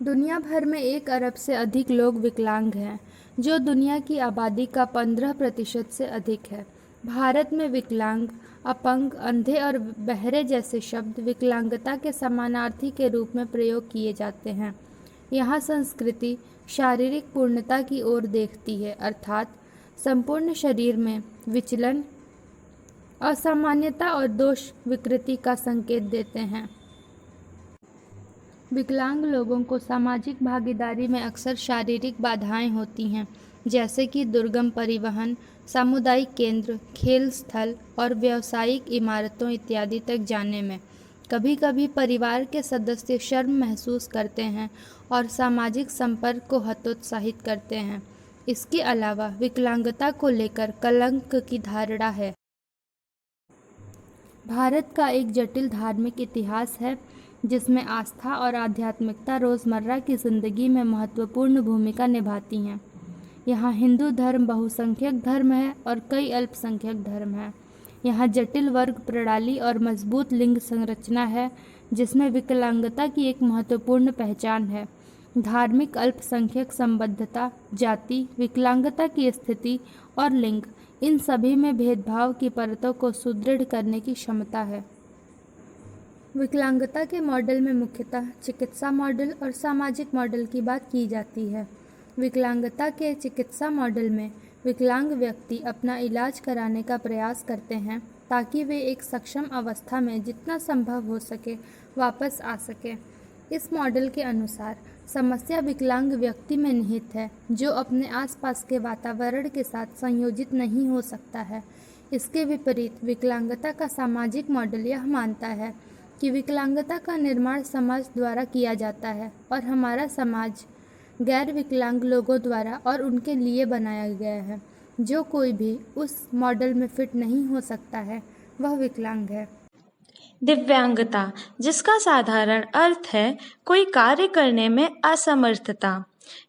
दुनिया भर में 1 अरब से अधिक लोग विकलांग हैं, जो दुनिया की आबादी का 15% से अधिक है। भारत में विकलांग, अपंग, अंधे और बहरे जैसे शब्द विकलांगता के समानार्थी के रूप में प्रयोग किए जाते हैं। यहाँ संस्कृति शारीरिक पूर्णता की ओर देखती है, अर्थात संपूर्ण शरीर में विचलन, असामान्यता और दोष विकृति का संकेत देते हैं। विकलांग लोगों को सामाजिक भागीदारी में अक्सर शारीरिक बाधाएं होती हैं, जैसे कि दुर्गम परिवहन, सामुदायिक केंद्र, खेल स्थल और व्यावसायिक इमारतों इत्यादि तक जाने में। कभी-कभी परिवार के सदस्य शर्म महसूस करते हैं और सामाजिक संपर्क को हतोत्साहित करते हैं। इसके अलावा विकलांगता को लेकर कलंक की धारणा है। भारत का एक जटिल धार्मिक इतिहास है, जिसमें आस्था और आध्यात्मिकता रोज़मर्रा की ज़िंदगी में महत्वपूर्ण भूमिका निभाती हैं। यहाँ हिंदू धर्म बहुसंख्यक धर्म है और कई अल्पसंख्यक धर्म हैं। यहाँ जटिल वर्ग प्रणाली और मजबूत लिंग संरचना है, जिसमें विकलांगता की एक महत्वपूर्ण पहचान है। धार्मिक अल्पसंख्यक संबद्धता, जाति, विकलांगता की स्थिति और लिंग, इन सभी में भेदभाव की परतों को सुदृढ़ करने की क्षमता है। विकलांगता के मॉडल में मुख्यतः चिकित्सा मॉडल और सामाजिक मॉडल की बात की जाती है। विकलांगता के चिकित्सा मॉडल में विकलांग व्यक्ति अपना इलाज कराने का प्रयास करते हैं, ताकि वे एक सक्षम अवस्था में जितना संभव हो सके वापस आ सके। इस मॉडल के अनुसार समस्या विकलांग व्यक्ति में निहित है, जो अपने आसपास के वातावरण के साथ संयोजित नहीं हो सकता है। इसके विपरीत विकलांगता का सामाजिक मॉडल यह मानता है कि विकलांगता का निर्माण समाज द्वारा किया जाता है और हमारा समाज गैर विकलांग लोगों द्वारा और उनके लिए बनाया गया है। जो कोई भी उस मॉडल में फिट नहीं हो सकता है, वह विकलांग है। दिव्यांगता, जिसका साधारण अर्थ है कोई कार्य करने में असमर्थता।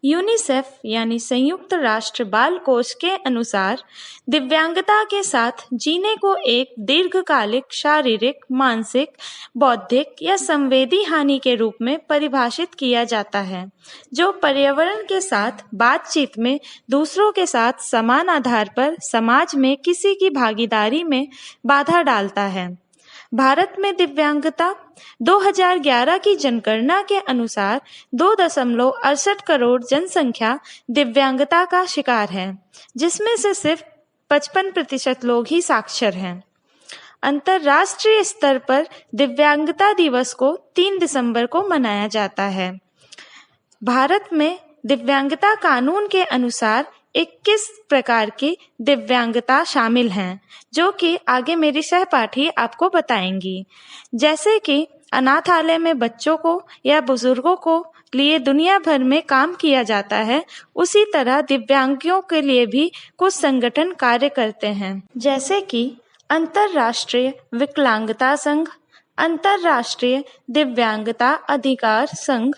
यूनिसेफ यानी संयुक्त राष्ट्र बाल कोष के अनुसार दिव्यांगता के साथ जीने को एक दीर्घकालिक शारीरिक, मानसिक, बौद्धिक या संवेदी हानि के रूप में परिभाषित किया जाता है, जो पर्यावरण के साथ बातचीत में दूसरों के साथ समान आधार पर समाज में किसी की भागीदारी में बाधा डालता है। भारत में दिव्यांगता 2011 की जनगणना के अनुसार 2.68 करोड़ जनसंख्या दिव्यांगता का शिकार है, जिसमें से सिर्फ 55% लोग ही साक्षर हैं। अंतर्राष्ट्रीय स्तर पर दिव्यांगता दिवस को 3 दिसंबर को मनाया जाता है। भारत में दिव्यांगता कानून के अनुसार 21 प्रकार की दिव्यांगता शामिल हैं, जो कि आगे मेरी सहपाठी आपको बताएंगी। जैसे कि अनाथालय में बच्चों को या बुजुर्गों को लिए दुनिया भर में काम किया जाता है, उसी तरह दिव्यांगों के लिए भी कुछ संगठन कार्य करते हैं, जैसे कि अंतर्राष्ट्रीय विकलांगता संघ, अंतर्राष्ट्रीय दिव्यांगता अधिकार संघ,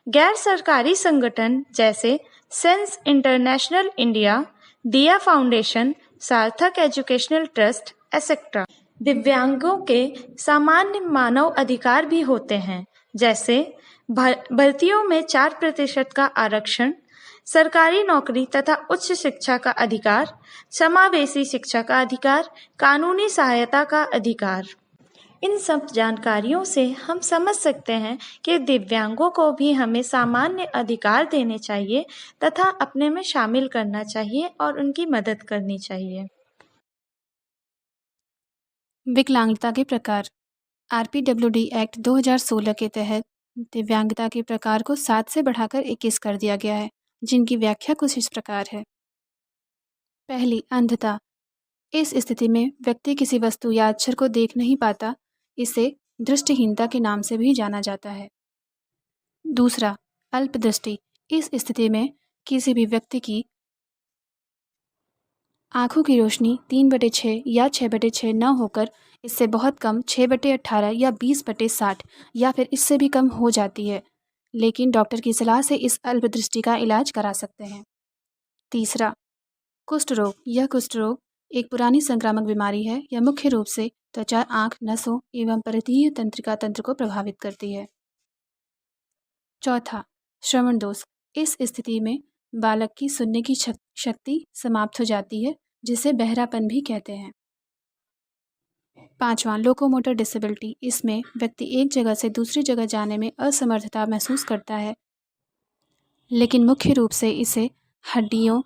गैर सरकारी संगठन जैसे सेंस इंटरनेशनल इंडिया, दिया फाउंडेशन, सार्थक एजुकेशनल ट्रस्ट, एसेट्रा। दिव्यांगों के सामान्य मानव अधिकार भी होते हैं, जैसे भर्तियों में 4% का आरक्षण, सरकारी नौकरी तथा उच्च शिक्षा का अधिकार, समावेशी शिक्षा का अधिकार, कानूनी सहायता का अधिकार। इन सब जानकारियों से हम समझ सकते हैं कि दिव्यांगों को भी हमें सामान्य अधिकार देने चाहिए तथा अपने में शामिल करना चाहिए और उनकी मदद करनी चाहिए। विकलांगता के प्रकार। आरपीडब्ल्यूडी एक्ट 2016 के तहत दिव्यांगता के प्रकार को 7 से बढ़ाकर 21 कर दिया गया है, जिनकी व्याख्या कुछ इस प्रकार है। पहली, अंधता। इस स्थिति में व्यक्ति किसी वस्तु या अक्षर को देख नहीं पाता, इसे दृष्टिहीनता के नाम से भी जाना जाता है। दूसरा, अल्पदृष्टि। इस स्थिति में किसी भी व्यक्ति की आँखों की रोशनी 3/6 या 6/6 न होकर इससे बहुत कम 6/18 या 20/60 या फिर इससे भी कम हो जाती है, लेकिन डॉक्टर की सलाह से इस अल्पदृष्टि का इलाज करा सकते हैं। तीसरा, कुष्ठ रोग। यह कुष्ठ रोग एक पुरानी संक्रामक बीमारी है। यह मुख्य रूप से त्वचा, आँख, नसों एवं परिधीय तंत्रिका तंत्र को प्रभावित करती है। चौथा, श्रवण दोष, इस स्थिति में बालक की सुनने की शक्ति समाप्त हो जाती है, जिसे बहरापन भी कहते हैं। 5वां, लोकोमोटर डिसेबिलिटी, इसमें व्यक्ति एक जगह से दूसरी जगह जाने में असमर्थता महसूस करता है, लेकिन मुख्य रूप से इसे हड्डियों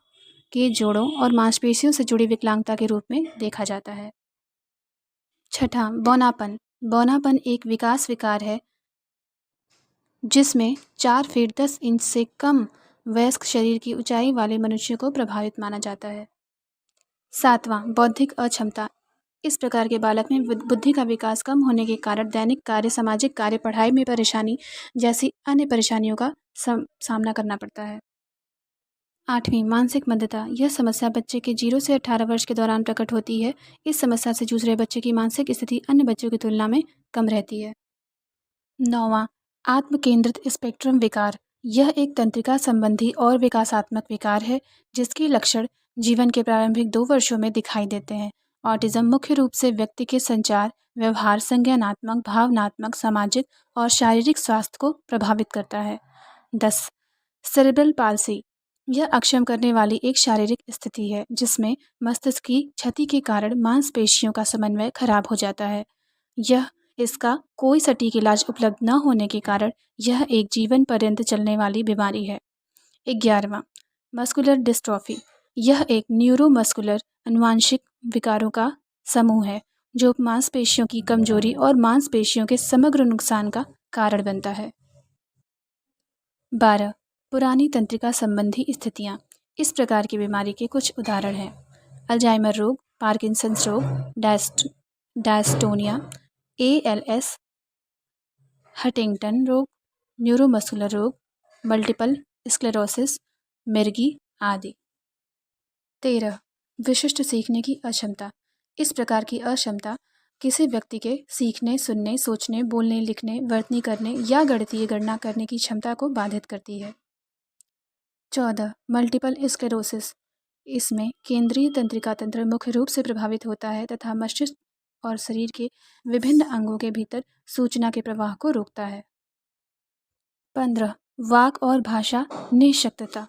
के जोड़ों और मांसपेशियों से जुड़ी विकलांगता के रूप में देखा जाता है। 6वां, बौनापन। बौनापन एक विकास विकार है जिसमें 4 फीट 10 इंच से कम वयस्क शरीर की ऊंचाई वाले मनुष्य को प्रभावित माना जाता है। 7वां, बौद्धिक अक्षमता। इस प्रकार के बालक में बुद्धि का विकास कम होने के कारण दैनिक कार्य, सामाजिक कार्य, पढ़ाई में परेशानी जैसी अन्य परेशानियों का सामना करना पड़ता है। 8वीं, मानसिक मंदता। यह समस्या बच्चे के 0 से 18 वर्ष के दौरान प्रकट होती है। इस समस्या से जूझ रहे बच्चे की मानसिक स्थिति अन्य बच्चों की तुलना में कम रहती है। 9वां, आत्म केंद्रित स्पेक्ट्रम विकार। यह एक तंत्रिका संबंधी और विकासात्मक विकार है जिसके लक्षण जीवन के प्रारंभिक 2 वर्षों में दिखाई देते हैं। ऑटिज्म मुख्य रूप से व्यक्ति के संचार, व्यवहार, संज्ञानात्मक, भावनात्मक, सामाजिक और शारीरिक स्वास्थ्य को प्रभावित करता है। 10, सेरेब्रल पाल्सी। यह अक्षम करने वाली एक शारीरिक स्थिति है जिसमें मस्तिष्क की क्षति के कारण मांसपेशियों का समन्वय खराब हो जाता है। इसका कोई सटीक इलाज उपलब्ध न होने के कारण यह एक जीवन पर्यंत चलने वाली बीमारी है। 11वां, मस्कुलर डिस्ट्रॉफी। यह एक न्यूरोमस्कुलर आनुवंशिक विकारों का समूह है जो मांसपेशियों की कमजोरी और मांसपेशियों के समग्र नुकसान का कारण बनता है। 12, पुरानी तंत्रिका संबंधी स्थितियां। इस प्रकार की बीमारी के कुछ उदाहरण हैं: अल्जाइमर रोग, पार्किंसंस रोग, डायस्टोनिया, ALS, हंटिंगटन रोग, न्यूरोमस्कुलर रोग, मल्टीपल स्क्लेरोसिस, मिर्गी आदि। 13, विशिष्ट सीखने की अक्षमता। इस प्रकार की अक्षमता किसी व्यक्ति के सीखने, सुनने, सोचने, बोलने, लिखने, वर्तनी करने या गणितीय गणना करने की क्षमता को बाधित करती है। 14, मल्टीपल स्क्लेरोसिस। इसमें केंद्रीय तंत्रिका तंत्र मुख्य रूप से प्रभावित होता है तथा मस्तिष्क और शरीर के विभिन्न अंगों के भीतर सूचना के प्रवाह को रोकता है। 15, वाक और भाषा निःशक्तता।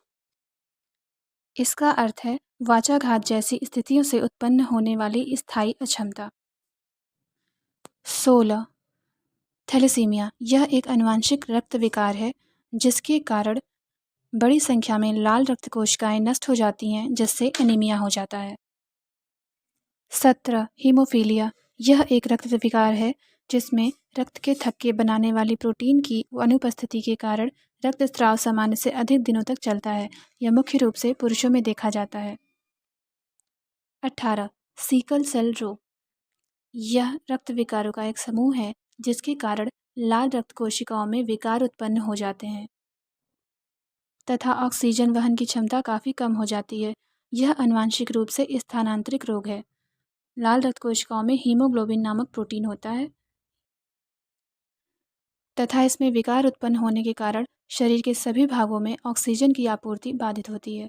इसका अर्थ है वाचाघात जैसी स्थितियों से उत्पन्न होने वाली स्थायी अक्षमता। 16, थैलेसीमिया। यह एक आनुवंशिक रक्त विकार है जिसके कारण बड़ी संख्या में लाल रक्त कोशिकाएं नष्ट हो जाती हैं जिससे एनीमिया हो जाता है। 17, हीमोफीलिया। यह एक रक्त विकार है जिसमें रक्त के थक्के बनाने वाली प्रोटीन की अनुपस्थिति के कारण रक्तस्राव सामान्य से अधिक दिनों तक चलता है। यह मुख्य रूप से पुरुषों में देखा जाता है। 18, सीकल सेल रोग। यह रक्त विकारों का एक समूह है जिसके कारण लाल रक्त कोशिकाओं में विकार उत्पन्न हो जाते हैं तथा ऑक्सीजन वहन की क्षमता काफ़ी कम हो जाती है। यह आनुवंशिक रूप से स्थानांतरित रोग है। लाल रक्त कोशिकाओं में हीमोग्लोबिन नामक प्रोटीन होता है तथा इसमें विकार उत्पन्न होने के कारण शरीर के सभी भागों में ऑक्सीजन की आपूर्ति बाधित होती है।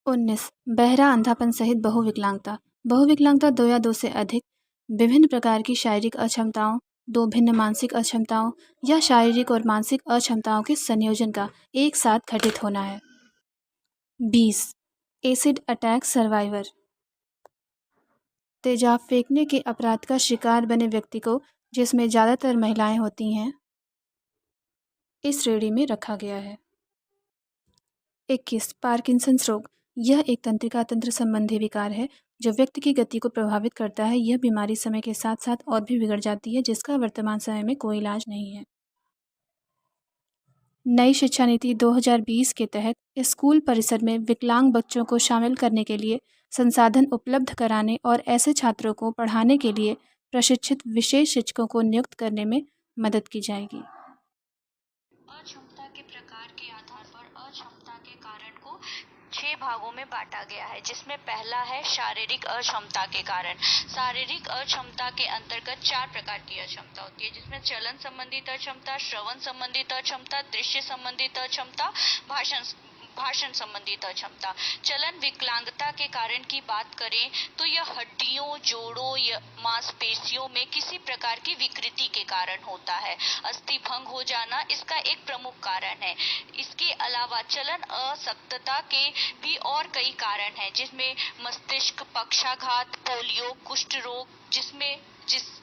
19, बहरा अंधापन सहित बहुविकलांगता। बहुविकलांगता 2 या 2 से अधिक विभिन्न प्रकार की शारीरिक अक्षमताओं, 2 भिन्न मानसिक अक्षमताओं या शारीरिक और मानसिक अक्षमताओं के संयोजन का एक साथ घटित होना है। 20, एसिड अटैक सर्वाइवर। तेजाब फेंकने के अपराध का शिकार बने व्यक्ति को, जिसमें ज़्यादातर महिलाएं होती हैं, इस श्रेणी में रखा गया है। 21, पार्किंसंस रोग। यह एक तंत्रिका तंत्र संबंधी विकार है जो व्यक्ति की गति को प्रभावित करता है। यह बीमारी समय के साथ साथ और भी बिगड़ जाती है जिसका वर्तमान समय में कोई इलाज नहीं है। नई शिक्षा नीति 2020 के तहत स्कूल परिसर में विकलांग बच्चों को शामिल करने के लिए संसाधन उपलब्ध कराने और ऐसे छात्रों को पढ़ाने के लिए प्रशिक्षित विशेष शिक्षकों को नियुक्त करने में मदद की जाएगी। अक्षमता के प्रकार के आधार पर अक्षमता के कारण को 6 भागों में बांटा गया है, जिसमें पहला है शारीरिक अक्षमता के कारण। शारीरिक अक्षमता के अंतर्गत 4 प्रकार की अक्षमता होती है, जिसमें चलन संबंधित अक्षमता, श्रवण संबंधित अक्षमता, दृश्य संबंधित अक्षमता, भाषण संबंधित अक्षमता। चलन विकलांगता के कारण की बात करें तो यह हड्डियों, जोड़ों या मांसपेशियों में किसी प्रकार की विकृति के कारण होता है। अस्थि भंग हो जाना इसका एक प्रमुख कारण है। इसके अलावा चलन असक्तता के भी और कई कारण हैं, जिसमें मस्तिष्क पक्षाघात, पोलियो, कुष्ठ रोग,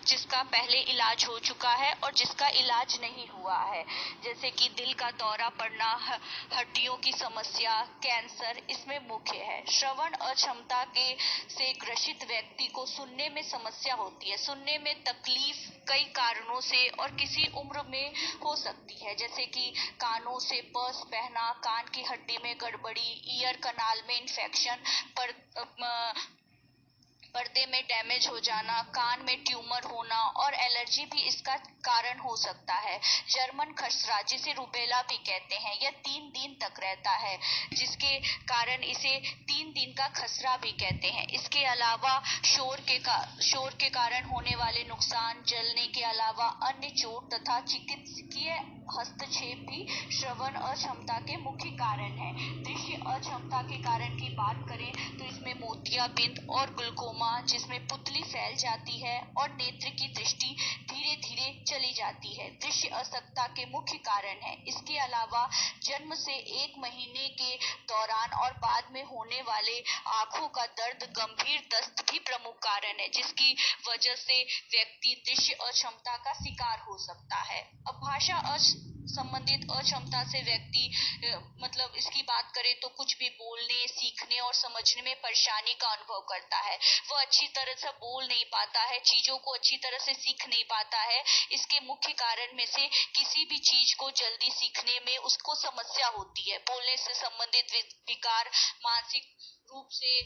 जिसका पहले इलाज हो चुका है और जिसका इलाज नहीं हुआ है, जैसे कि दिल का दौरा पड़ना, हड्डियों की समस्या, कैंसर इसमें मुख्य है। श्रवण अक्षमता से ग्रसित व्यक्ति को सुनने में समस्या होती है। सुनने में तकलीफ कई कारणों से और किसी उम्र में हो सकती है, जैसे कि कानों से पर्स बहना, कान की हड्डी में गड़बड़ी, ईयर कनाल में इन्फेक्शन, पर्दे में डैमेज हो जाना, कान में ट्यूमर होना और एलर्जी भी इसका कारण हो सकता है। जर्मन खसरा, जिसे रूबेला भी कहते हैं, यह 3 दिन तक रहता है, जिसके कारण इसे 3 दिन का खसरा भी कहते हैं। इसके अलावा शोर के कारण होने वाले नुकसान, जलने के अलावा अन्य चोट तथा चिकित्सकीय हस्तक्षेप भी श्रवण अक्षमता के मुख्य कारण है। दृश्य अक्षमता के कारण की बात करें तो इसमें मोतियाबिंद और ग्लूकोमा, जिसमें पुतली फैल जाती है और नेत्र की दृष्टि धीरे धीरे चली जाती है, दृश्य असक्तता के मुख्य कारण है। इसके अलावा जन्म से 1 महीने के दौरान और बाद में होने वाले आंखों का दर्द, गंभीर दस्त भी प्रमुख कारण है, जिसकी वजह से व्यक्ति दृश्य अक्षमता का शिकार हो सकता है। अब भाषा संबंधित अक्षमता से व्यक्ति इसकी बात करें तो कुछ भी बोलने, सीखने और समझने में परेशानी का अनुभव करता है। वह अच्छी तरह से बोल नहीं पाता है, चीजों को अच्छी तरह से सीख नहीं पाता है। इसके मुख्य कारण में से किसी भी चीज को जल्दी सीखने में उसको समस्या होती है। बोलने से संबंधित विकार, मानसिक रूप से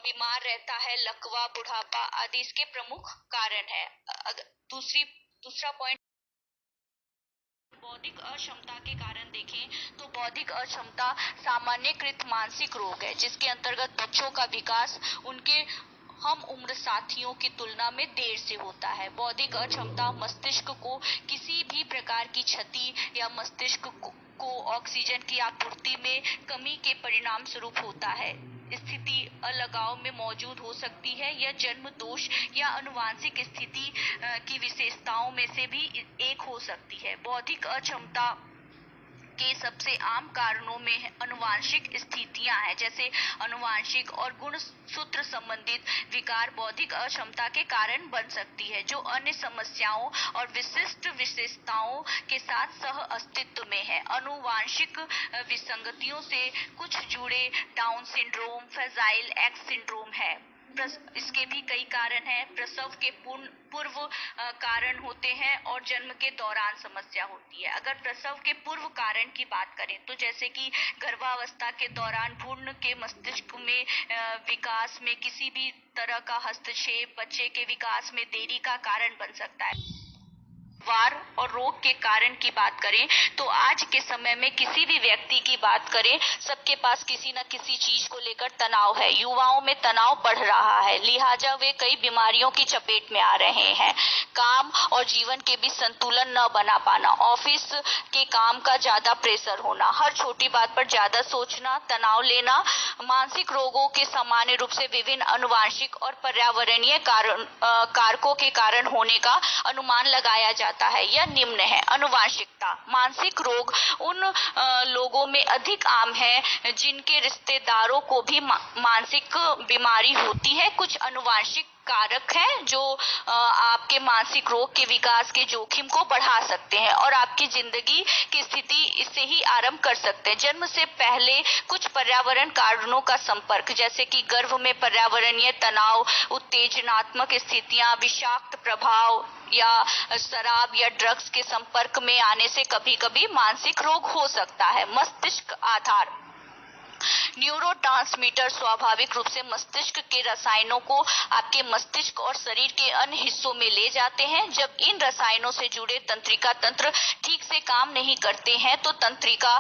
बीमार रहता है, लकवा, बुढ़ापा आदि इसके प्रमुख कारण है। दूसरा पॉइंट बौद्धिक अक्षमता के कारण देखें तो बौद्धिक अक्षमता सामान्यकृत मानसिक रोग है, जिसके अंतर्गत बच्चों का विकास उनके हम उम्र साथियों की तुलना में देर से होता है। बौद्धिक अक्षमता मस्तिष्क को किसी भी प्रकार की क्षति या मस्तिष्क को ऑक्सीजन की आपूर्ति में कमी के परिणाम स्वरूप होता है। स्थिति अलगाव में मौजूद हो सकती है। यह जन्म दोष या आनुवंशिक स्थिति की विशेषताओं में से भी एक हो सकती है। बौद्धिक अक्षमता के सबसे आम कारणों में आनुवंशिक स्थितियां हैं, जैसे आनुवंशिक और गुणसूत्र संबंधित विकार बौद्धिक अक्षमता के कारण बन सकती है, जो अन्य समस्याओं और विशिष्ट विशेषताओं के साथ सह अस्तित्व में है। आनुवंशिक विसंगतियों से कुछ जुड़े down syndrome, fragile x syndrome है। इसके भी कई कारण हैं। प्रसव के पूर्व कारण होते हैं और जन्म के दौरान समस्या होती है। अगर प्रसव के पूर्व कारण की बात करें तो जैसे कि गर्भावस्था के दौरान भ्रूण के मस्तिष्क में विकास में किसी भी तरह का हस्तक्षेप बच्चे के विकास में देरी का कारण बन सकता है। वार और रोग के कारण की बात करें तो आज के समय में किसी भी व्यक्ति की बात करें, सबके पास किसी न किसी चीज को लेकर तनाव है। युवाओं में तनाव बढ़ रहा है, लिहाजा वे कई बीमारियों की चपेट में आ रहे हैं। काम और जीवन के बीच संतुलन न बना पाना, ऑफिस के काम का ज्यादा प्रेशर होना, हर छोटी बात पर ज्यादा सोचना, तनाव लेना, मानसिक रोगों के सामान्य रूप से विभिन्न आनुवंशिक और पर्यावरणीय कारकों के कारण होने का अनुमान लगाया जाता है। यह निम्न है। आनुवंशिकता, मानसिक रोग उन लोगों में अधिक आम है जिनके रिश्तेदारों को भी मानसिक बीमारी होती है। कुछ आनुवंशिक कारक हैं जो आपके मानसिक रोग के विकास के जोखिम को बढ़ा सकते हैं और आपकी जिंदगी की स्थिति इससे ही आरंभ कर सकते हैं। जन्म से पहले कुछ पर्यावरण कारणों का संपर्क, जैसे कि गर्भ में पर्यावरणीय तनाव, उत्तेजनात्मक स्थितियां, विषाक्त प्रभाव या शराब या ड्रग्स के संपर्क में आने से कभी कभी मानसिक रोग हो सकता है। मस्तिष्क आधार, न्यूरोट्रांसमीटर स्वाभाविक रूप से मस्तिष्क के रसायनों को आपके मस्तिष्क और शरीर के अन्य हिस्सों में ले जाते हैं। जब इन रसायनों से जुड़े तंत्रिका तंत्र ठीक से काम नहीं करते हैं तो तंत्रिका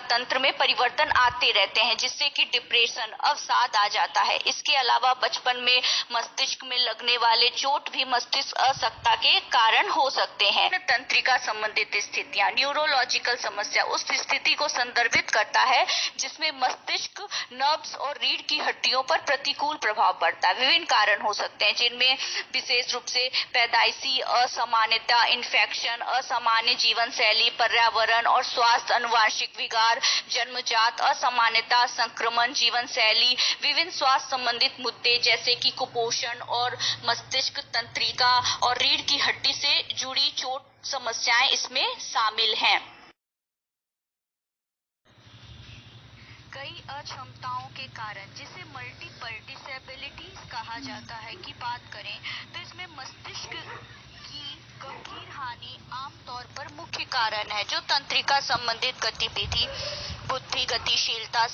तंत्र में परिवर्तन आते रहते हैं, जिससे कि डिप्रेशन, अवसाद आ जाता है। इसके अलावा बचपन में मस्तिष्क में लगने वाले चोट भी मस्तिष्क अशक्तता के कारण हो सकते हैं। तंत्रिका संबंधित स्थितियां, न्यूरोलॉजिकल समस्या उस स्थिति को संदर्भित करता है जिसमें मस्तिष्क, नर्व्स और रीढ़ की हड्डियों पर प्रतिकूल प्रभाव पड़ता है। विभिन्न कारण हो सकते हैं, जिनमें विशेष रूप से पैदाइशी असामान्यता, इन्फेक्शन, असामान्य जीवन शैली, पर्यावरण और स्वास्थ्य, अनुवांशिक विकार, जन्मजात असामान्यता, संक्रमण, जीवन शैली, विभिन्न स्वास्थ्य संबंधित मुद्दे जैसे कि कुपोषण और मस्तिष्क, तंत्रिका और रीढ़ की हड्डी से जुड़ी चोट समस्याएं इसमें शामिल हैं। कई अक्षमताओं के कारण, जिसे मल्टीपल डिसेबिलिटीज कहा जाता है, की बात करें तो इसमें मस्तिष्क की गंभीर हानि आमतौर पर मुख्य कारण है, जो तंत्रिका संबंधित गतिविधि, बुद्धि, गतिशीलता,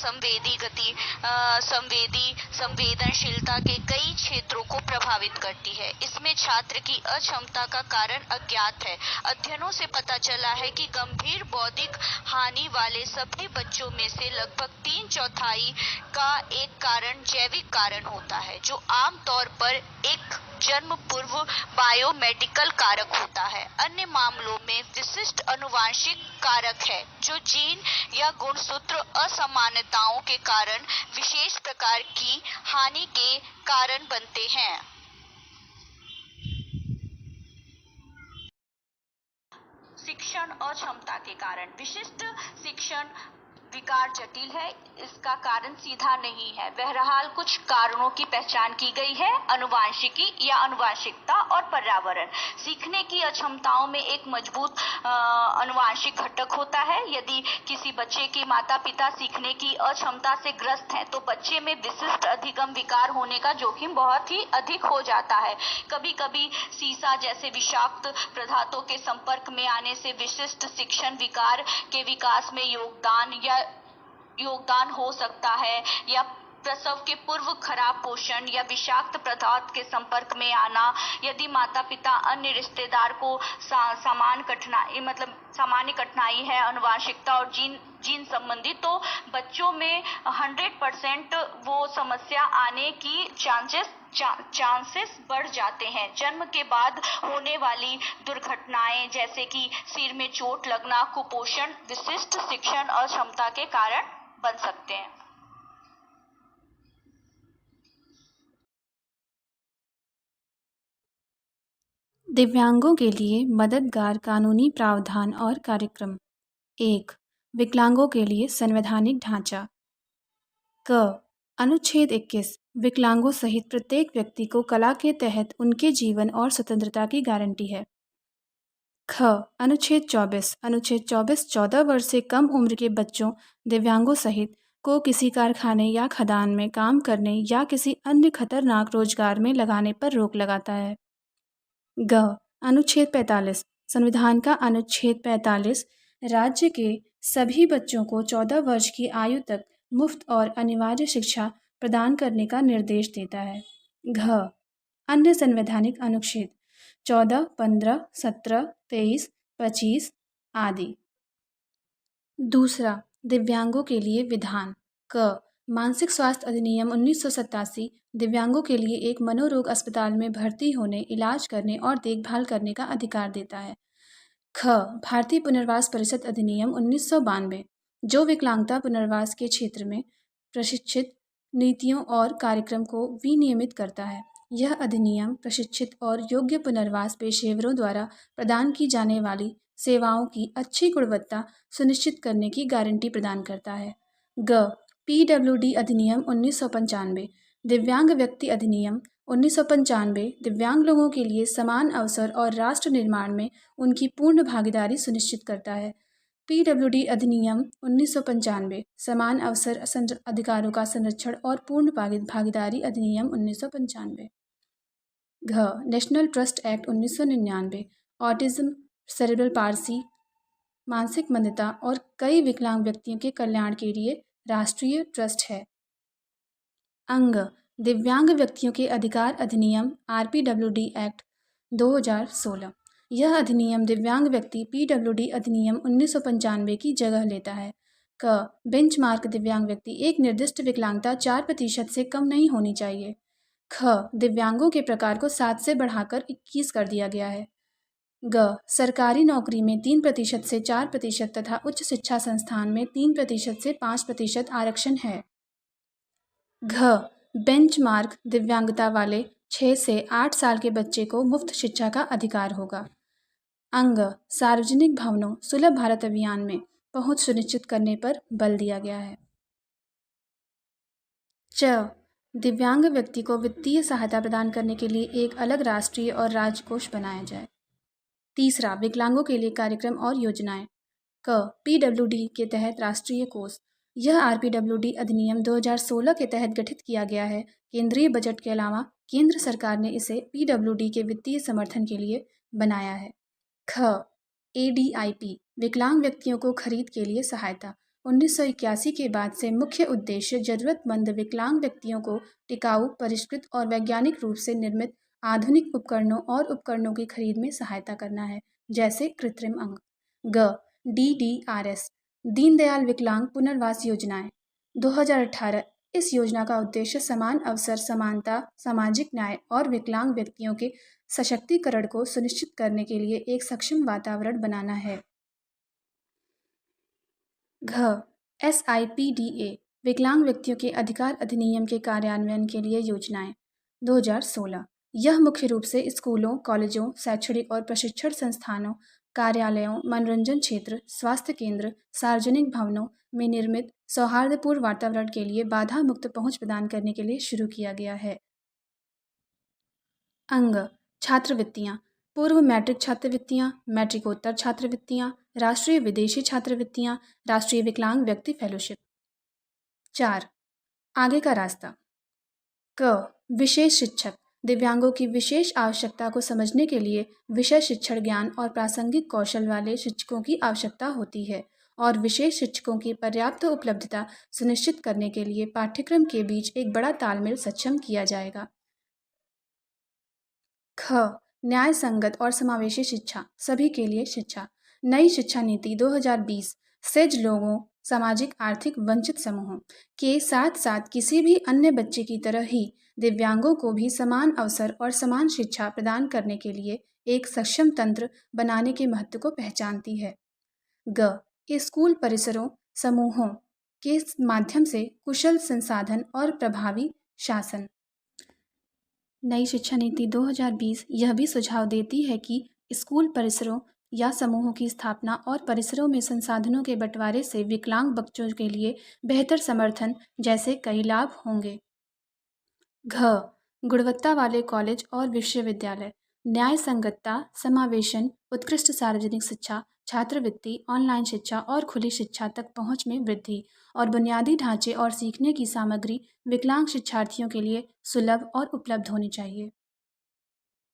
संवेदनशीलता के कई क्षेत्रों को प्रभावित करती है। इसमें छात्र की अक्षमता का कारण अज्ञात है। अध्ययनों से पता चला है कि गंभीर बौद्धिक हानि वाले सभी बच्चों में से लगभग 3/4 का एक कारण जैविक कारण होता है, जो आमतौर पर एक जन्म पूर्व बायोमेडिकल कारक होता है। अन्य मामलों में विशिष्ट अनुवांशिक कारक है, जो जीन या गुणसूत्र असामान्यताओं के कारण विशेष प्रकार की हानि के कारण बनते हैं। शिक्षण अक्षमता के कारण, विशिष्ट शिक्षण विकार जटिल है, इसका कारण सीधा नहीं है। बहरहाल कुछ कारणों की पहचान की गई है: अनुवांशिकी या अनुवांशिकता और पर्यावरण। सीखने की अक्षमताओं में एक मजबूत अनुवांशिक घटक होता है। यदि किसी बच्चे के माता पिता सीखने की अक्षमता से ग्रस्त हैं, तो बच्चे में विशिष्ट अधिगम विकार होने का जोखिम बहुत ही अधिक हो जाता है। कभी कभी सीसा जैसे विषाक्त पदार्थों के संपर्क में आने से विशिष्ट शिक्षण विकार के विकास में योगदान हो सकता है, या प्रसव के पूर्व खराब पोषण या विषाक्त पदार्थ के संपर्क में आना। यदि माता पिता अन्य रिश्तेदार को सामान्य कठिनाई है अनुवांशिकता और जीन संबंधी, तो बच्चों में 100% वो समस्या आने की चांसेस बढ़ जाते हैं। जन्म के बाद होने वाली दुर्घटनाएं जैसे कि सिर में चोट लगना, कुपोषण विशिष्ट शिक्षण अक्षमता के कारण बन सकते हैं। दिव्यांगों के लिए मददगार कानूनी प्रावधान और कार्यक्रम। 1. विकलांगों के लिए संवैधानिक ढांचा। क. अनुच्छेद 21 विकलांगों सहित प्रत्येक व्यक्ति को कला के तहत उनके जीवन और स्वतंत्रता की गारंटी है। ख. अनुच्छेद 24 14 वर्ष से कम उम्र के बच्चों, दिव्यांगों सहित को किसी कारखाने या खदान में काम करने या किसी अन्य खतरनाक रोजगार में लगाने पर रोक लगाता है। ग. अनुच्छेद 45 संविधान का अनुच्छेद 45 राज्य के सभी बच्चों को 14 वर्ष की आयु तक मुफ्त और अनिवार्य शिक्षा प्रदान करने का निर्देश देता है। घ. अन्य संवैधानिक अनुच्छेद 14, 15, 17, 23, 25 आदि। दूसरा, दिव्यांगों के लिए विधान। क. मानसिक स्वास्थ्य अधिनियम 1987 दिव्यांगों के लिए एक मनोरोग अस्पताल में भर्ती होने, इलाज करने और देखभाल करने का अधिकार देता है। ख. भारतीय पुनर्वास परिषद अधिनियम 1992 जो विकलांगता पुनर्वास के क्षेत्र में प्रशिक्षित नीतियों और कार्यक्रम को विनियमित करता है। यह अधिनियम प्रशिक्षित और योग्य पुनर्वास पेशेवरों द्वारा प्रदान की जाने वाली सेवाओं की अच्छी गुणवत्ता सुनिश्चित करने की गारंटी प्रदान करता है। ग. PWD अधिनियम 1995 दिव्यांग व्यक्ति अधिनियम 1995 दिव्यांग लोगों के लिए समान अवसर और राष्ट्र निर्माण में उनकी पूर्ण भागीदारी सुनिश्चित करता है। PWD अधिनियम 1995 समान अवसर अधिकारों का संरक्षण और पूर्ण भागीदारी अधिनियम 1995। घ. National trust act 1999 autism, cerebral palsy, मानसिक मंदता और कई विकलांग व्यक्तियों के कल्याण के लिए राष्ट्रीय ट्रस्ट है। अंग दिव्यांग व्यक्तियों के अधिकार अधिनियम RPWD एक्ट 2016। यह अधिनियम दिव्यांग व्यक्ति PWD अधिनियम 1995 की जगह लेता है। क बेंचमार्क दिव्यांग व्यक्ति एक निर्दिष्ट विकलांगता 4% से कम नहीं होनी चाहिए। ख दिव्यांगों के प्रकार को 7 से बढ़ाकर 21 कर दिया गया है। ग सरकारी नौकरी में 3% से 4% तथा उच्च शिक्षा संस्थान में 3% से 5% आरक्षण है। घ बेंचमार्क दिव्यांगता वाले 6 से 8 साल के बच्चे को मुफ्त शिक्षा का अधिकार होगा। अंग सार्वजनिक भवनों सुलभ भारत अभियान में पहुंच सुनिश्चित करने पर बल दिया गया है। च दिव्यांग व्यक्ति को वित्तीय सहायता प्रदान करने के लिए एक अलग राष्ट्रीय और राज्य कोष बनाया जाए। तीसरा विकलांगों के लिए कार्यक्रम और योजनाएं। क PWD के तहत राष्ट्रीय कोष। यह RPWD अधिनियम 2016 के तहत गठित किया गया है। केंद्रीय बजट के अलावा केंद्र सरकार ने इसे PWD के वित्तीय समर्थन के लिए बनाया है। ख ADIP विकलांग व्यक्तियों को खरीद के लिए सहायता। 1981 के बाद से मुख्य उद्देश्य जरूरतमंद विकलांग व्यक्तियों को टिकाऊ, परिष्कृत और वैज्ञानिक रूप से निर्मित आधुनिक उपकरणों और उपकरणों की खरीद में सहायता करना है, जैसे कृत्रिम अंग। ग DDRS दीनदयाल विकलांग पुनर्वास योजनाएं 2018। इस योजना का उद्देश्य समान अवसर, समानता, सामाजिक न्याय और विकलांग व्यक्तियों के सशक्तिकरण को सुनिश्चित करने के लिए एक सक्षम वातावरण बनाना है। घ SIPDA विकलांग व्यक्तियों के अधिकार अधिनियम के कार्यान्वयन के लिए योजनाएं 2016। यह मुख्य रूप से स्कूलों, कॉलेजों, शैक्षणिक और प्रशिक्षण संस्थानों, कार्यालयों, मनोरंजन क्षेत्र, स्वास्थ्य केंद्र, सार्वजनिक भवनों में निर्मित सौहार्दपूर्ण वातावरण के लिए बाधा मुक्त पहुंच प्रदान करने के लिए शुरू किया गया है। अंग छात्रवृत्तियां पूर्व मैट्रिक छात्रवृत्तियां, मैट्रिकोत्तर छात्रवृत्तियां, राष्ट्रीय विदेशी छात्रवृत्तियां, राष्ट्रीय विकलांग व्यक्ति फेलोशिप। 4 आगे का रास्ता। क विशेष शिक्षक दिव्यांगों की विशेष आवश्यकता को समझने के लिए विषय शिक्षण ज्ञान और प्रासंगिक कौशल वाले शिक्षकों की आवश्यकता होती है और विशेष शिक्षकों की पर्याप्त उपलब्धता सुनिश्चित करने के लिए पाठ्यक्रम के बीच एक बड़ा तालमेल सक्षम किया जाएगा। ख न्याय संगत और समावेशी शिक्षा सभी के लिए शिक्षा। नई शिक्षा नीति 2020 सेज लोगों, सामाजिक आर्थिक वंचित समूहों के साथ साथ किसी भी अन्य बच्चे की तरह ही दिव्यांगों को भी समान अवसर और समान शिक्षा प्रदान करने के लिए एक सक्षम तंत्र बनाने के महत्व को पहचानती है। ग स्कूल परिसरों समूहों के माध्यम से कुशल संसाधन और प्रभावी शासन। नई शिक्षा नीति 2020 यह भी सुझाव देती है कि स्कूल परिसरों या समूहों की स्थापना और परिसरों में संसाधनों के बंटवारे से विकलांग बच्चों के लिए बेहतर समर्थन जैसे कई लाभ होंगे। घ गुणवत्ता वाले कॉलेज और विश्वविद्यालय। न्याय संगतता, समावेशन, उत्कृष्ट सार्वजनिक शिक्षा, छात्रवृत्ति, ऑनलाइन शिक्षा और खुली शिक्षा तक पहुंच में वृद्धि और बुनियादी ढांचे और सीखने की सामग्री विकलांग शिक्षार्थियों के लिए सुलभ और उपलब्ध होनी चाहिए।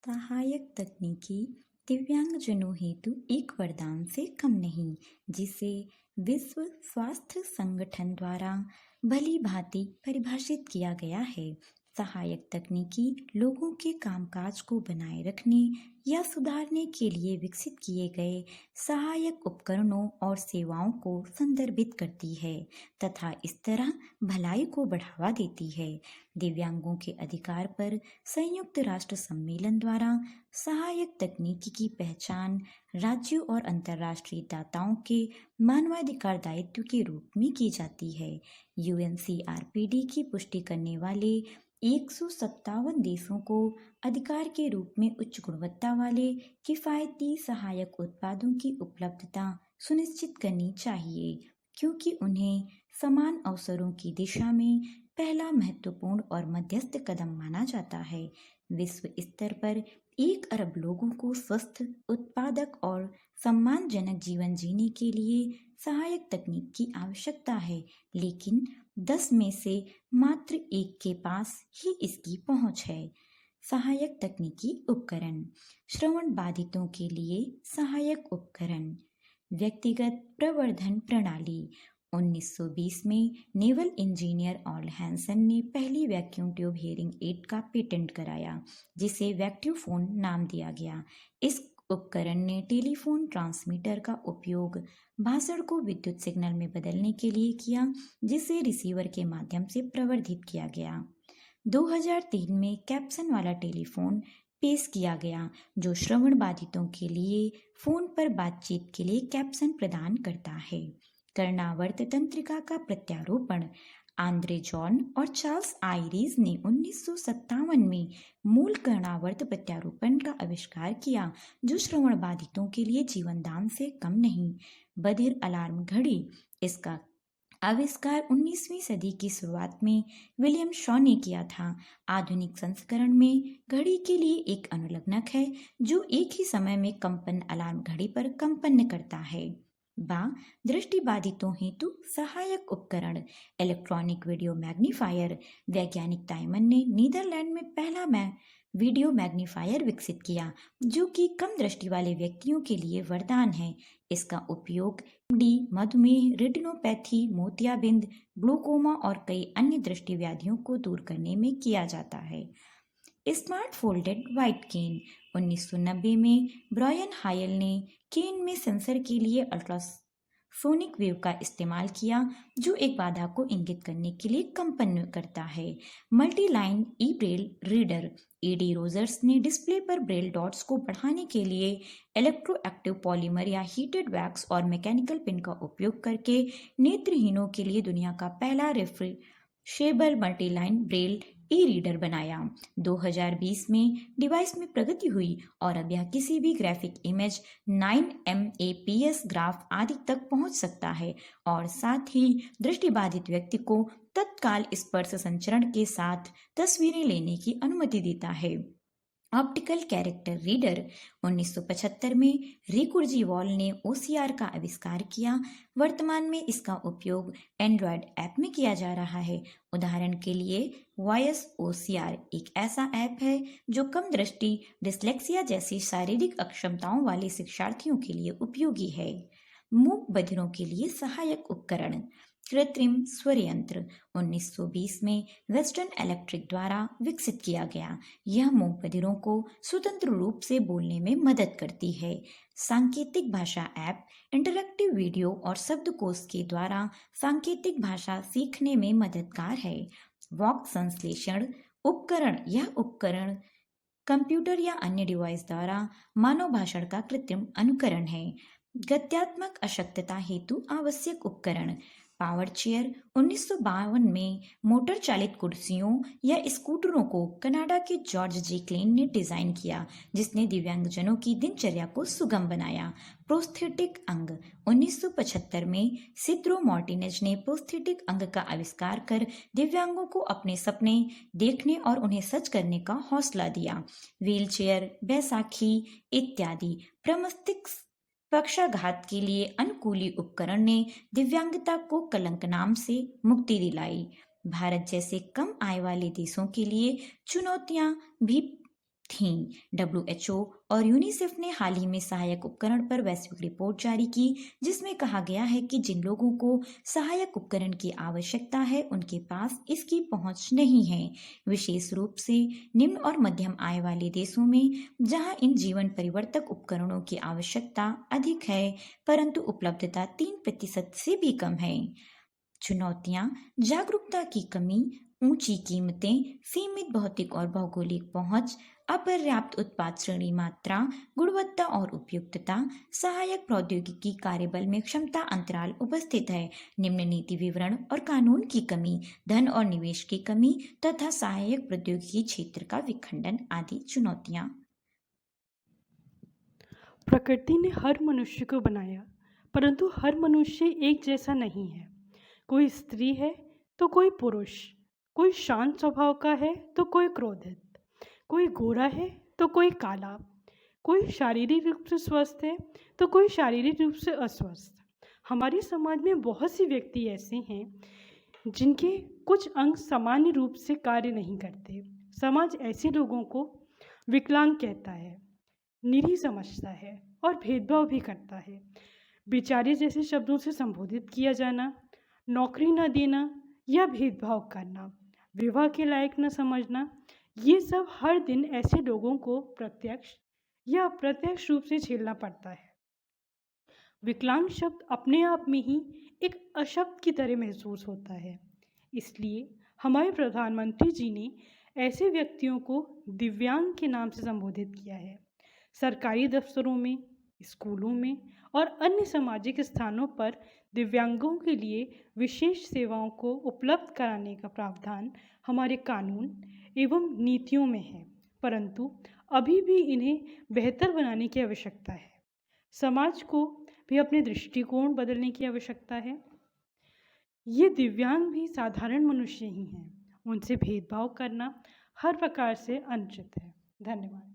सहायक तकनीकी दिव्यांगजनों हेतु एक वरदान से कम नहीं, जिसे विश्व स्वास्थ्य संगठन द्वारा भली भांति परिभाषित किया गया है। सहायक तकनीकी लोगों के कामकाज को बनाए रखने या सुधारने के लिए विकसित किए गए सहायक उपकरणों और सेवाओं को संदर्भित करती है तथा इस तरह भलाई को बढ़ावा देती है। दिव्यांगों के अधिकार पर संयुक्त राष्ट्र सम्मेलन द्वारा सहायक तकनीकी की पहचान राज्यों और अंतर्राष्ट्रीय दाताओं के मानवाधिकार दायित्व के रूप में की जाती है। UNCRPD की पुष्टि करने वाले 157 देशों को अधिकार के रूप में उच्च गुणवत्ता वाले किफ़ायती सहायक उत्पादों की उपलब्धता सुनिश्चित करनी चाहिए, क्योंकि उन्हें समान अवसरों की दिशा में पहला महत्वपूर्ण और मध्यस्थ कदम माना जाता है। विश्व स्तर पर 1 अरब लोगों को स्वस्थ, उत्पादक और सम्मानजनक जीवन जीने के लिए सहायक तकनीक की आवश्यकता है, लेकिन 10 में से मात्र 1 के पास ही इसकी पहुंच है। सहायक तकनीकी उपकरण। श्रवण बाधितों के लिए सहायक उपकरण। व्यक्तिगत प्रवर्धन प्रणाली। 1920 में नेवल इंजीनियर ऑल हैंसन ने पहली वैक्यूम ट्यूब हियरिंग एड का पेटेंट कराया, जिसे वैक्यूफोन नाम दिया गया। इस उपकरण ने टेलीफोन ट्रांसमीटर का उपयोग भाषण को विद्युत सिग्नल में बदलने के लिए किया, जिसे रिसीवर के माध्यम से प्रवर्धित किया गया। 2003 में कैप्सन वाला टेलीफोन पेश किया गया, जो श्रवण बाधितों के लिए फोन पर बातचीत के लिए कैप्सन प्रदान करता है। कर्णावर्त तंत्रिका का प्रत्यारोपण। आंद्रे जॉन और चार्ल्स आइरिस ने 1957 में मूल कर्णावर्त प्रत्यारोपण का आविष्कार किया, जो श्रवण बाधितों के लिए जीवनदान से कम नहीं। बधिर अलार्म घड़ी। इसका आविष्कार 19वीं सदी की शुरुआत में विलियम शॉ ने किया था। आधुनिक संस्करण में घड़ी के लिए एक अनुलग्नक है, जो एक ही समय में कंपन अलार्म घड़ी पर कंपन करता है। दृष्टिबाधितों हेतु सहायक उपकरण। Electronic video magnifier. वैज्ञानिक ताइमन ने नीदरलैंड में पहला वीडियो मैग्नीफायर विकसित किया, जो कि कम दृष्टि वाले व्यक्तियों के लिए वरदान है। इसका उपयोग मधुमेह, रेटिनोपैथी, मोतियाबिंद, ग्लूकोमा और कई अन्य दृष्टि व्याधियों को दूर करने में किया जाता है। स्मार्ट फोल्डेड व्हाइट केन। 1990 में ब्रायन हायल ने केन में सेंसर के लिए अल्ट्रासोनिक वेव का इस्तेमाल किया, जो एक बाधा को इंगित करने के लिए कंपन करता है। मल्टी लाइन ई ब्रेल रीडर। ईडी रोजर्स ने डिस्प्ले पर ब्रेल डॉट्स को बढ़ाने के लिए इलेक्ट्रोएक्टिव पॉलीमर या हीटेड वैक्स और मैकेनिकल पिन का उपयोग करके नेत्रहीनों के लिए दुनिया का पहला रेफ्रिशेबल मल्टीलाइन ब्रेल ई रीडर बनाया। 2020 में डिवाइस में प्रगति हुई और अब यह किसी भी ग्राफिक इमेज 9 MAPS ग्राफ आदि तक पहुंच सकता है और साथ ही दृष्टिबाधित व्यक्ति को तत्काल स्पर्श संचरण के साथ तस्वीरें लेने की अनुमति देता है। Optical character reader. 1975 में रिकुर्जीवॉल ने OCR का आविष्कार किया। वर्तमान में इसका उपयोग एंड्रॉयड ऐप में किया जा रहा है। उदाहरण के लिए वॉयस OCR एक ऐसा ऐप है जो कम दृष्टि, डिस्लेक्सिया जैसी शारीरिक अक्षमताओं वाले शिक्षार्थियों के लिए उपयोगी है। मूक बधिरों के लिए सहायक उपकरण। कृत्रिम स्वर यंत्र। 1920 में वेस्टर्न इलेक्ट्रिक द्वारा विकसित किया गया। यह मूक बधिरों को स्वतंत्र रूप से बोलने में मदद करती है। सांकेतिक भाषा ऐप इंटरैक्टिव वीडियो और शब्दकोश के द्वारा सांकेतिक भाषा सीखने में मददगार है। वाक् संश्लेषण उपकरण। यह उपकरण कंप्यूटर या अन्य डिवाइस द्वारा मानव भाषण का कृत्रिम अनुकरण है। गत्यात्मक अशक्तता हेतु आवश्यक उपकरण। Power chair. 1952 में मोटर चालित कुर्सियों या स्कूटरों को कनाडा के जॉर्ज जे क्लेन ने डिजाइन किया, जिसने दिव्यांगजनों की दिनचर्या को सुगम बनाया। प्रोस्थेटिक अंग। 1975 में सिद्रो मार्टिनेज ने प्रोस्थेटिक अंग का आविष्कार कर दिव्यांगों को अपने सपने देखने और उन्हें सच करने का हौसला दिया। व्हीलचेयर, बैसाखी इत्यादि। प्रमस्तिष्क पक्षाघात के लिए अनुकूली उपकरण ने दिव्यांगता को कलंक नाम से मुक्ति दिलाई। भारत जैसे कम आय वाले देशों के लिए चुनौतियां भी थीं। WHO और यूनिसेफ ने हाल ही में सहायक उपकरण पर वैश्विक रिपोर्ट जारी की, जिसमें कहा गया है कि जिन लोगों को सहायक उपकरण की आवश्यकता है उनके पास इसकी पहुंच नहीं है, विशेष रूप से निम्न और मध्यम आय वाले देशों में, जहां इन जीवन परिवर्तक उपकरणों की आवश्यकता अधिक है परंतु उपलब्धता 3% से भी कम है। चुनौतियां: जागरूकता की कमी, ऊंची कीमतें, सीमित भौतिक और भौगोलिक पहुंच, अपर्याप्त उत्पाद श्रेणी मात्रा, गुणवत्ता और उपयुक्तता, सहायक प्रौद्योगिकी कार्यबल में क्षमता अंतराल उपस्थित है, निम्न नीति विवरण और कानून की कमी, धन और निवेश की कमी तथा सहायक प्रौद्योगिकी क्षेत्र का विखंडन आदि चुनौतियां। प्रकृति ने हर मनुष्य को बनाया, परंतु हर मनुष्य एक जैसा नहीं है। कोई स्त्री है तो कोई पुरुष, कोई शांत स्वभाव का है तो कोई क्रोधित, कोई गोरा है तो कोई काला, कोई शारीरिक रूप से स्वस्थ है तो कोई शारीरिक रूप से अस्वस्थ। हमारे समाज में बहुत सी व्यक्ति ऐसे हैं जिनके कुछ अंग सामान्य रूप से कार्य नहीं करते। समाज ऐसे लोगों को विकलांग कहता है, निरीह समझता है और भेदभाव भी करता है। बेचारे जैसे शब्दों से संबोधित किया जाना, नौकरी न देना या भेदभाव करना, विवाह के लायक न समझना, ये सब हर दिन ऐसे लोगों को प्रत्यक्ष या अप्रत्यक्ष रूप से झेलना पड़ता है। विकलांग शब्द अपने आप में ही एक अशब्द की तरह महसूस होता है। इसलिए हमारे प्रधानमंत्री जी ने ऐसे व्यक्तियों को दिव्यांग के नाम से संबोधित किया है। सरकारी दफ्तरों में, स्कूलों में और अन्य सामाजिक स्थानों पर दिव्यांगों के लिए विशेष सेवाओं को उपलब्ध कराने का प्रावधान हमारे कानून एवं नीतियों में है, परंतु अभी भी इन्हें बेहतर बनाने की आवश्यकता है। समाज को भी अपने दृष्टिकोण बदलने की आवश्यकता है। ये दिव्यांग भी साधारण मनुष्य ही हैं, उनसे भेदभाव करना हर प्रकार से अनुचित है। धन्यवाद।